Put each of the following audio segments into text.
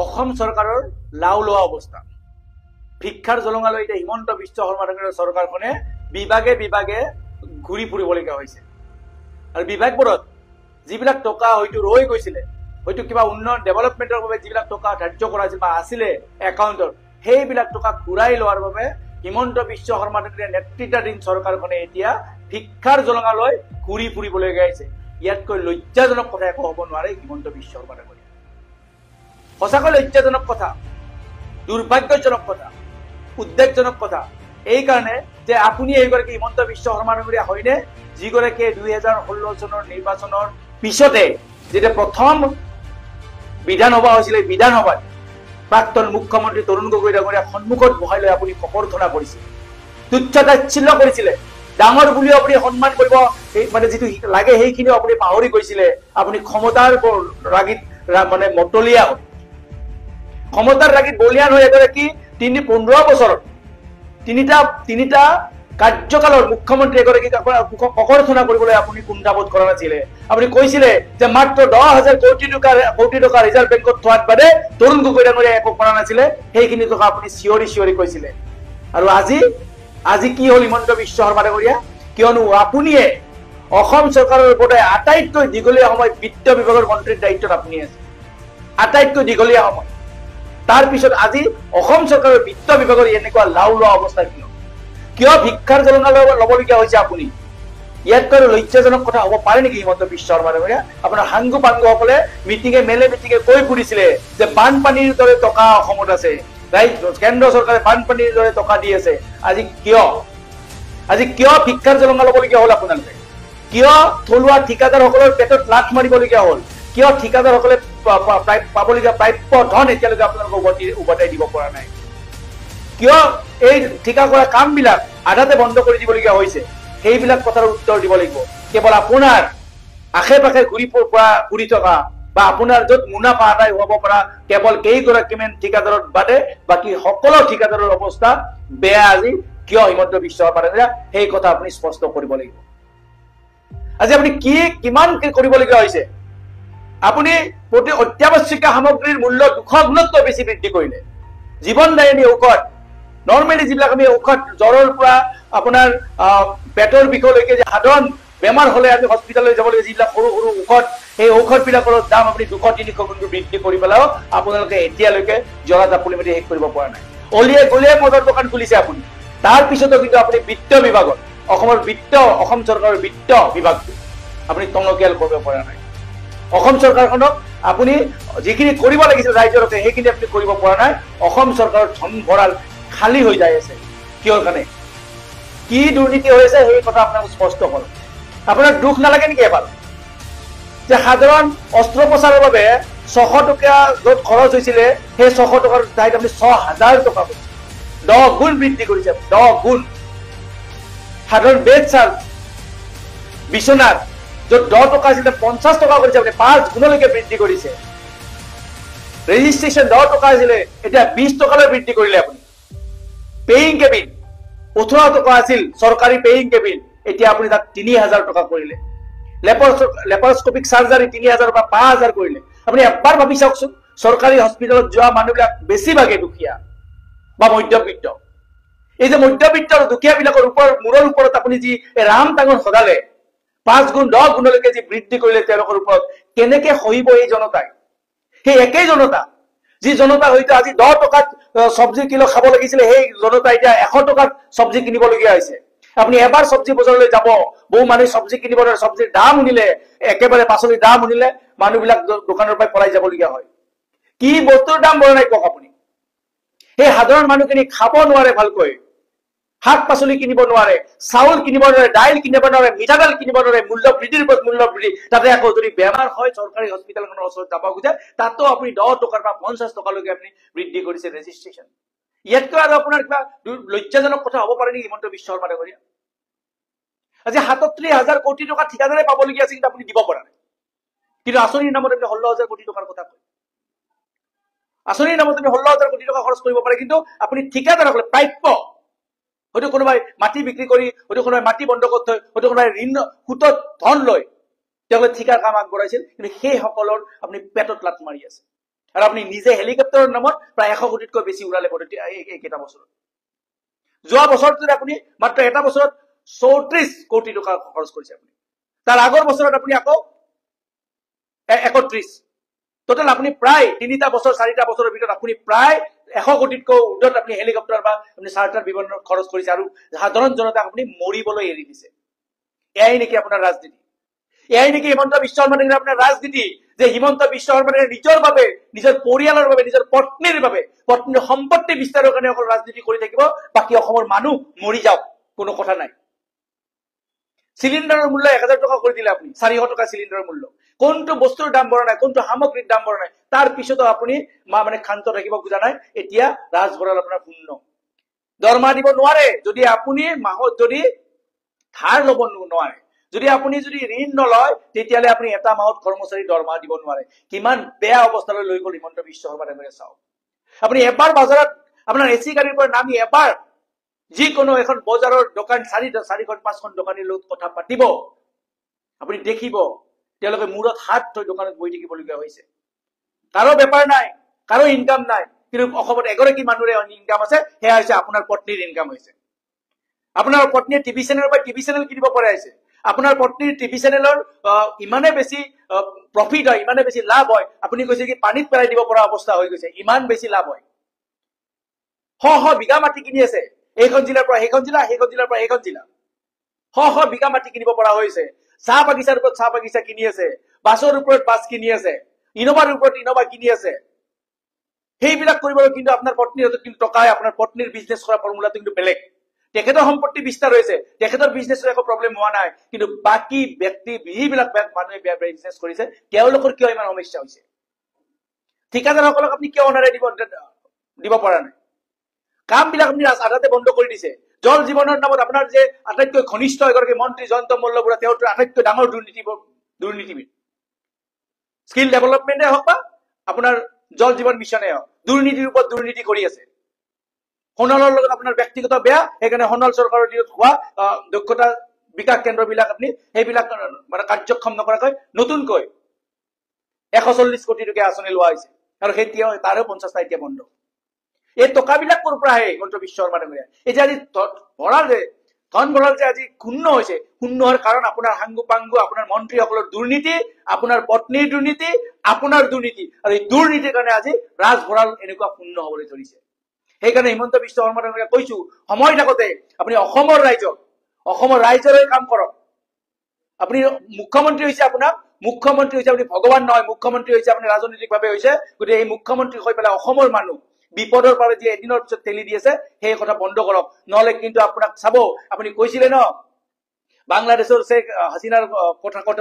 অসম চৰকাৰৰ লাও লোৱা অৱস্থা ভিক্ষাৰ জলঙালৈ এতিয়া হিমন্ত বিশ্ব শৰ্মা ডাঙৰীয়াৰ চৰকাৰখনে বিভাগে বিভাগে ঘূৰি ফুৰিবলগীয়া হৈছে আৰু বিভাগবোৰত যিবিলাক টকা হয়তো ৰৈ গৈছিলে হয়তো কিবা উন্নয়ন ডেভেলপমেণ্টৰ বাবে যিবিলাক টকা ধাৰ্য কৰা আছিল বা আছিলে একাউণ্টত সেইবিলাক টকা ঘূৰাই লোৱাৰ বাবে হিমন্ত বিশ্ব শৰ্মা ডাঙৰীয়াৰ নেতৃত্বাধীন চৰকাৰখনে এতিয়া ভিক্ষাৰ জলঙালৈ ঘূৰি ফুৰিবলগীয়া হৈছে ইয়াতকৈ লজ্জাজনক কথা একো হ'ব নোৱাৰে হিমন্ত বিশ্ব শৰ্মা ডাঙৰীয়া সঁচাকৈ লজ্জাজনক কথা দুৰ্ভাগ্যজনক কথা উদ্বেগজনক কথা এই কাৰণে যে আপুনি এইগৰাকী হিমন্ত বিশ্ব শৰ্মা ডাঙৰীয়া হয়নে যিগৰাকীয়ে 2016 চনৰ নিৰ্বাচনৰ পিছতে যেতিয়া প্ৰথম বিধানসভা হৈছিলে বিধানসভাত প্ৰাক্তন মুখ্যমন্ত্ৰী তৰুণ গগৈ ডাঙৰীয়াক সন্মুখত বহাই লৈ আপুনি কপৰ্থনা কৰিছিল তুচ্ছতাচ্ছিল্য কৰিছিলে ডাঙৰ বুলিও আপুনি সন্মান কৰিব মানে যিটো লাগে সেইখিনিও আপুনি পাহৰি গৈছিলে আপুনি ক্ষমতাৰ ৰাগিত মানে মতলীয়া হ'ল ক্ষমতাৰ ৰাগিত বলিয়ান হৈ এগৰাকী 15 বছৰত তিনিটা কাৰ্যকালৰ মুখ্যমন্ত্ৰী এগৰাকীক ককৰ্থনা কৰিবলৈ আপুনি কুণ্ঠাবোধ কৰা নাছিলে আপুনি কৈছিলে যে মাত্ৰ 10,000 কোটি টকা ৰিজাৰ্ভ বেংকত থোৱাত বাদে তৰুণ গগৈ ডাঙৰীয়া একো কৰা নাছিলে সেইখিনি টকা আপুনি চিঞৰি কৈছিলে আৰু আজি কি হ'ল হিমন্ত বিশ্ব শৰ্মা ডাঙৰীয়া কিয়নো আপুনিয়ে অসম চৰকাৰৰ ওপৰত আটাইতকৈ দীঘলীয়া সময় বিত্ত বিভাগৰ মন্ত্ৰীৰ দায়িত্বত আপুনি আছে আটাইতকৈ দীঘলীয়া সময় তাৰ পিছত আজি অসম চৰকাৰৰ বিত্ত বিভাগৰ এনেকুৱা লাও লোৱা অৱস্থা কিয় ভিক্ষাৰ জলঙালৈ ল'বলগীয়া হৈছে আপুনি ইয়াতকৈ লজ্জাজনক কথা হ'ব পাৰে নেকি হিমন্ত বিশ্ব শৰ্মা ডাঙৰীয়া আপোনাৰ সাংগু পাংগুসকলে মিটিঙে কৈ ফুৰিছিলে যে বানপানীৰ দৰে টকা অসমত আছে কেন্দ্ৰ চৰকাৰে বানপানীৰ দৰে টকা দি আছে আজি কিয় ভিক্ষাৰ জলঙা ল'বলগীয়া হ'ল আপোনালোকে কিয় থলুৱা ঠিকাদাৰসকলৰ পেটত লাঠ মাৰিবলগীয়া হ'ল কিয় ঠিকাদাৰসকলে পাবলগীয়া প্ৰাপ্য ধন এতিয়ালৈকে আপোনালোকে উভতাই দিব পৰা নাই কিয় এই ঠিকা কৰা কামবিলাক আধাতে বন্ধ কৰি দিবলগীয়া হৈছে সেইবিলাক কথাৰ উত্তৰ দিব লাগিব কেৱল আপোনাৰ আশে পাশে ঘূৰি থকা বা আপোনাৰ য'ত মুনাফা আদায় হ'ব পৰা কেৱল কেইগৰাকীমান ঠিকাদাৰৰ বাদে বাকী সকলো ঠিকাদাৰৰ অৱস্থা বেয়া আজি কিয় হিমন্ত বিশ্ব শৰ্মা ডাঙৰীয়া সেই কথা আপুনি স্পষ্ট কৰিব লাগিব আজি আপুনি কিমান কৰিবলগীয়া হৈছে আপুনি প্ৰতি অত্যাৱশ্যকীয় সামগ্ৰীৰ মূল্য 200 গুণতকৈ বেছি বৃদ্ধি কৰিলে জীৱনদায়িনী ঔষধ নৰ্মেলি যিবিলাক আমি ঔষধ জ্বৰৰ পৰা আপোনাৰ পেটৰ বিষলৈকে যে সাধাৰণ বেমাৰ হলে আমি হস্পিটাললৈ যাব লাগে যিবিলাক সৰু সৰু ঔষধ সেই ঔষধবিলাকৰ দাম আপুনি 200-300 গুণ বৃদ্ধি কৰি পেলাও আপোনালোকে এতিয়ালৈকে জলা জাপলি মেলি শেষ কৰিব পৰা নাই অলিয়ে গলিয়ে মদৰ দোকান খুলিছে আপুনি তাৰ পিছতো কিন্তু আপুনি বিত্ত বিভাগত অসম চৰকাৰৰ বিত্ত বিভাগটো আপুনি টনকিয়াল কৰিব পৰা নাই অসম চৰকাৰখনক আপুনি যিখিনি কৰিব লাগিছিল ৰাজ্যৰ সেইখিনি আপুনি কৰিব পৰা নাই অসম চৰকাৰৰ ধন ভঁৰাল খালী হৈ যাই আছে কিয়ৰ কাৰণে কি দুৰ্নীতি হৈ আছে সেই কথা আপোনাক স্পষ্ট হ'ল আপোনাৰ দুখ নালাগে নেকি এবাৰ যে সাধাৰণ অস্ত্ৰোপচাৰৰ বাবে 600 টকা য'ত খৰচ হৈছিলে সেই 600 টকাৰ ঠাইত আপুনি 6,000 টকা 10 গুণ বৃদ্ধি কৰিছে 10 গুণ সাধাৰণ বেড চাৰ্জ বিচনাত য'ত 10 টকা আছিল 50 টকা কৰিছে আপুনি 5 গুণলৈকে বৃদ্ধি কৰিছে ৰেজিষ্ট্ৰেশ্যন 10 টকা আছিল এতিয়া 20 টকালৈ বৃদ্ধি কৰিলে আপুনি পেইং কেবিন 18 টকা আছিল চৰকাৰী পেইং কেবিন এতিয়া আপুনি তাত 3,000 টকা কৰিলে লেপাৰস্কোপিক সাৰ্জাৰী 3,000 বা 5,000 কৰিলে আপুনি এবাৰ ভাবি চাওকচোন চৰকাৰী হস্পিটালত যোৱা মানুহবিলাক বেছিভাগে দুখীয়া বা মধ্যবিত্ত এই যে মধ্যবিত্ত আৰু দুখীয়া বিলাকৰ মূৰৰ ওপৰত আপুনি যি ৰাম টাঙন সদালে 5 গুণ 10 গুণলৈকে যি বৃদ্ধি কৰিলে তেওঁলোকৰ ওপৰত কেনেকে সহিব এই জনতাই সেই একেই জনতা যি জনতা হয়তো আজি 10 টকাত সবজি কিলো খাব লাগিছিলে সেই জনতা এতিয়া 100 টকাত সবজি কিনিবলগীয়া হৈছে আপুনি এবাৰ সবজি বজাৰলৈ যাব বহু মানুহ সবজি কিনিবৰ সবজিৰ দাম শুনিলে একেবাৰে পাচলিৰ দাম শুনিলে মানুহবিলাক দোকানৰ পৰা পলাই যাবলগীয়া হয় কি বস্তুৰ দাম বঢ়াই নাই কওক আপুনি সেই সাধাৰণ মানুহখিনি খাব নোৱাৰে ভালকৈ শাক পাচলি কিনিব নোৱাৰে চাউল কিনিব নোৱাৰে দাইল কিনিব নোৱাৰে মিঠাতেল কিনিব নোৱাৰে মূল্য বৃদ্ধিৰ ওপৰত মূল্য বৃদ্ধি তাতে আকৌ যদি বেমাৰ হয় চৰকাৰী হস্পিটালখনৰ ওচৰত যাব খোজে তাতো আপুনি 10 টকাৰ পৰা 50 টকালৈকে আপুনি বৃদ্ধি কৰিছে ৰেজিষ্ট্ৰেশ্যন ইয়াতকৈ আৰু আপোনাৰ কিবা লজ্জাজনক কথা হ'ব পাৰে নেকি হিমন্ত বিশ্ব শৰ্মা ডাঙৰীয়া আজি 37,000 কোটি টকা ঠিকাদাৰে পাবলগীয়া আছে কিন্তু আপুনি দিব পৰা নাই কিন্তু আঁচনিৰ নামত আপুনি 16,000 কোটি টকাৰ কথা কয় আঁচনিৰ নামত আপুনি 16,000 কোটি টকা খৰচ কৰিব পাৰে কিন্তু আপুনি ঠিকাদাৰসকলে প্ৰাপ্য হয়তো কোনোবাই মাটি বিক্ৰী কৰি হয়তো কোনোবাই মাটি বন্ধকত থৈ হয়তো কোনোবাই ঋণ সুতত ধন লৈ তেওঁলোকে ঠিকাৰ কাম আগবঢ়াইছিল কিন্তু সেই সকলৰ আপুনি পেটত লাত মাৰি আছে আৰু আপুনি নিজে হেলিকপ্টাৰৰ নামত প্ৰায় 100 কোটিতকৈ বেছি উৰালে এইকেইটা বছৰত। যোৱা বছৰটোত আপুনি মাত্ৰ এটা বছৰত 34 কোটি টকা খৰচ কৰিছে আপুনি। তাৰ আগৰ বছৰত আপুনি আকৌ 31। টোটেল আপুনি প্ৰায় 3টা বছৰ 4টা বছৰৰ ভিতৰত আপুনি প্ৰায় 100 কোটিতকৈ উৰ্ধত আপুনি হেলিকপ্টাৰ বা আপুনি চাৰ্টাৰ বিমানৰ খৰচ কৰিছে আৰু সাধাৰণ জনতাক আপুনি মৰিবলৈ এৰি দিছে। এয়াই নেকি আপোনাৰ ৰাজনীতি? এয়াই নেকি হিমন্ত বিশ্ব শৰ্মা আপোনাৰ ৰাজনীতি? যে হিমন্ত বিশ্ব শৰ্মাই নিজৰ বাবে, নিজৰ পৰিয়ালৰ বাবে, নিজৰ পত্নীৰ বাবে, পত্নীৰ সম্পত্তি বিস্তাৰৰ কাৰণে অকল ৰাজনীতি কৰি থাকিব, বাকী অসমৰ মানুহ মৰি যাওক, কোনো কথা নাই। চিলিণ্ডাৰৰ মূল্য 1000 টকা কৰি দিলে আপুনি, 400 টকা চিলিণ্ডাৰৰ মূল্য। কোনটো বস্তুৰ দাম বঢ়া নাই, কোনটো সামগ্ৰীৰ দাম বঢ়া নাই, তাৰ পিছতো আপুনি মানে ক্ষান্ত থাকিব খোজা নাই। এতিয়া ৰাজভঁৰাল আপোনাৰ শূন্য। দৰমহা দিব নোৱাৰে যদি আপুনি মাহত যদি ধাৰ ল'ব নোৱাৰে, যদি আপুনি যদি ঋণ নলয়, তেতিয়াহ'লে আপুনি এটা মাহত কৰ্মচাৰী দৰমহা দিব নোৱাৰে। কিমান বেয়া অৱস্থালৈ লৈ গ'ল হিমন্ত বিশ্ব শৰ্মা ডাঙৰীয়া চাওক। আপুনি এবাৰ বজাৰত আপোনাৰ এচি গাড়ীৰ পৰা নামি এবাৰ যিকোনো এখন বজাৰৰ দোকান 4-5খন দোকানীৰ লগত কথা পাতিব, আপুনি দেখিব তেওঁলোকে মূৰত হাত থৈ দোকানত বহি থাকিবলগীয়া হৈছে। কাৰো বেপাৰ নাই, কাৰো ইনকাম নাই, কিন্তু অসমত এগৰাকী মানুহৰে ইনকাম আছে, সেয়া হৈছে আপোনাৰ পত্নীৰ ইনকাম হৈছে। আপোনাৰ পত্নীয়ে টিভি চেনেলৰ পৰা টিভি চেনেল কিনিব পৰা হৈছে। আপোনাৰ পত্নীৰ টিভি চেনেলৰ ইমানে বেছি প্ৰফিট হয়, ইমানে বেছি লাভ হয়, আপুনি কৈছে কি পানীত পেলাই দিব পৰা অৱস্থা হৈ গৈছে, ইমান বেছি লাভ হয়। শ বিঘা মাটি কিনি আছে, এইখন জিলাৰ পৰা সেইখন জিলা, সেইখন জিলাৰ পৰা এইখন জিলা, শ বিঘা মাটি কিনিব পৰা হৈছে। চাহ বাগিচাৰ ওপৰত চাহ বাগিচা কিনি আছে, বাছৰ ওপৰত বাছ কিনি আছে, ইনোভাৰ ওপৰত ইনোভা কিনি আছে। সেইবিলাক কৰিবলৈ কিন্তু আপোনাৰ পত্নীৰ হাতত কিন্তু টকা, আপোনাৰ পত্নীৰ বিজনেছ কৰা ফৰ্মুলাটো কিন্তু বেলেগ। তেখেতৰ সম্পত্তি বিস্তাৰ হৈছে, তেখেতৰ বিজনেছৰ একো প্ৰব্লেম হোৱা নাই, কিন্তু বাকী ব্যক্তি যিবিলাক মানুহে বিজনেছ কৰিছে তেওঁলোকৰ কিয় ইমান সমস্যা হৈছে? ঠিকাদাৰসকলক আপুনি কিয় অনাৰে দিব পৰা নাই? কাম বিলাক আপুনি আধাতে বন্ধ কৰি দিছে। জল জীৱনৰ নামত আপোনাৰ যে আটাইতকৈ ঘনিষ্ঠ এগৰাকী মন্ত্ৰী জয়ন্ত মল্লবুৰা, তেওঁৰ আটাইতকৈ ডাঙৰ দুৰ্নীতিবিদ। স্কিল ডেভেলপমেণ্টে হওক বা আপোনাৰ জল জীৱন মিছনে হওক, দুৰ্নীতিৰ ওপৰত দুৰ্নীতি কৰি আছে। সোণালৰ লগত আপোনাৰ ব্যক্তিগত বেয়া, সেইকাৰণে সোণাল চৰকাৰৰ দিনত হোৱা দক্ষতা বিকাশ কেন্দ্ৰবিলাক আপুনি সেইবিলাক মানে কাৰ্যক্ষম নকৰাকৈ নতুনকৈ 140 কোটি টকীয়া আঁচনি লোৱা হৈছে, আৰু সেই তাৰো 50টা এতিয়া বন্ধ। এই টকাবিলাক ক'ৰ পৰা আহে হিমন্ত বিশ্ব শৰ্মা ডাঙৰীয়া? এই যে আজি ধন ভঁৰাল যে আজি শূন্য হৈছে, শূন্য হোৱাৰ কাৰণ আপোনাৰ সাংগু পাংগু, আপোনাৰ মন্ত্ৰীসকলৰ দুৰ্নীতি, আপোনাৰ পত্নীৰ দুৰ্নীতি, আপোনাৰ দুৰ্নীতি, আৰু এই দুৰ্নীতিৰ কাৰণে আজি ৰাজভঁৰাল এনেকুৱা শূন্য হবলৈ ধৰিছে। সেইকাৰণে হিমন্ত বিশ্ব শৰ্মা ডাঙৰীয়া কৈছো, সময় থাকোতে আপুনি অসমৰ ৰাইজৰ হৈ কাম কৰক। আপুনি মুখ্যমন্ত্ৰী হৈছে, আপুনি ভগৱান নহয়, মুখ্যমন্ত্ৰী হৈছে আপুনি ৰাজনৈতিকভাৱে হৈছে। গতিকে এই মুখ্যমন্ত্ৰী হৈ পেলাই অসমৰ মানুহ বিপদৰ পৰা যে এদিনৰ পিছত ঠেলি দি আছে, সেই কথা বন্ধ কৰক। নহলে কিন্তু আপোনাক চাব, আপুনি কৈছিলে ন বাংলাদেশৰ শেখ হাসিনাৰ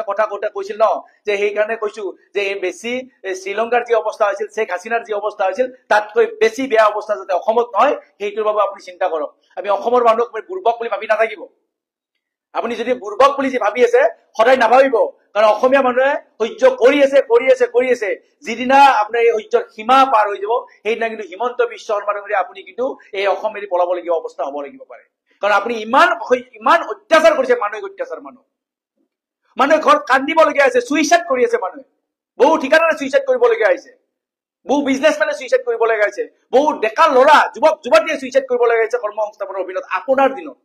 কথা কৈছিল ন, যে সেইকাৰণে কৈছো যে বেছি শ্ৰীলংকাৰ যি অৱস্থা হৈছিল, শেখ হাসিনাৰ যি অৱস্থা হৈছিল, তাতকৈ বেছি বেয়া অৱস্থা যাতে অসমত নহয়, সেইটোৰ বাবে আপুনি চিন্তা কৰক। আমি অসমৰ মানুহক বুৰ্বক বুলি ভাবি নাথাকিব। আপুনি যদি বুৰ্বক বুলি ভাবি আছে, সদায় নাভাবিব, কাৰণ অসমীয়া মানুহে সহ্য কৰি আছে। যিদিনা আপোনাৰ এই সহ্যৰ সীমা পাৰ হৈ যাব, সেইদিনা কিন্তু হিমন্ত বিশ্ব শৰ্মা ডাঙৰীয়া আপুনি কিন্তু এই অসম এৰি পলাবলগীয়া অৱস্থা হ'ব লাগিব পাৰে। কাৰণ আপুনি ইমান অত্যাচাৰ কৰিছে, মানুহে ঘৰত কান্দিবলগীয়া হৈছে, চুইচাইড কৰি আছে মানুহে, বহু ঠিকাদাৰে চুইচাইড কৰিবলগীয়া হৈছে, বহু বিজনেছমেনে চুইচাইড কৰিবলগীয়া হৈছে, বহু ডেকা ল'ৰা যুৱতীয়ে চুইচাইড কৰিবলগীয়া হৈছে কৰ্মসংস্থাপনৰ অভিনয় আপোনাৰ দিনত।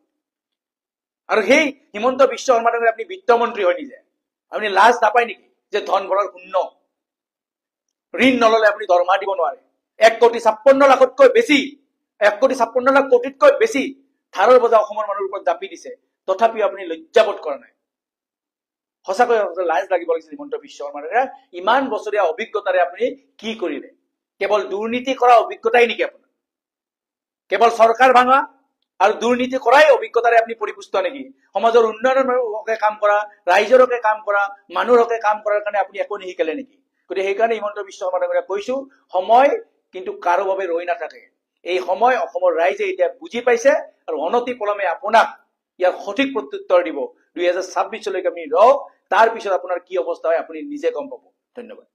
আৰু সেই হিমন্ত বিশ্ব শৰ্মা ডাঙৰীয়া আপুনি বিত্তমন্ত্ৰী হৈ নিজে, আপুনি লাজ নাপায় নেকি যে ধন ভঁৰাল শূন্য? ঋণ নললে আপুনি দৰমহা দিব নোৱাৰে। 1,56,00,000 বেছি, 1,56,00,000 কোটিতকৈ বেছি ধাৰৰ বজা অসমৰ মানুহৰ ওপৰত জাপি দিছে, তথাপিও আপুনি লজ্জাবোধ কৰা নাই। সঁচাকৈ লাজ লাগিব লাগিছিল হিমন্ত বিশ্ব শৰ্মা ডাঙৰীয়া। ইমান বছৰীয়া অভিজ্ঞতাৰে আপুনি কি কৰিলে? কেৱল দুৰ্নীতি কৰা অভিজ্ঞতাই নেকি আপোনাৰ? কেৱল চৰকাৰ ভাঙা আৰু দুৰ্নীতি কৰাই অভিজ্ঞতাৰে আপুনি পৰিপুষ্ট নেকি? সমাজৰ উন্নয়নৰ হকে কাম কৰা, ৰাইজৰ হকে কাম কৰা, মানুহৰ হকে কাম কৰাৰ কাৰণে আপুনি একো নিশিকালে নেকি? গতিকে সেইকাৰণে হিমন্ত বিশ্ব শৰ্মা ডাঙৰীয়া কৈছো, সময় কিন্তু কাৰো বাবে ৰৈ নাথাকে। এই সময় অসমৰ ৰাইজে এতিয়া বুজি পাইছে, আৰু অনতি পলমে আপোনাক ইয়াৰ সঠিক প্ৰত্যুত্তৰ দিব। 2026 লৈকে আপুনি ৰওক, তাৰ পিছত আপোনাৰ কি অৱস্থা হয় আপুনি নিজে গম পাব। ধন্যবাদ।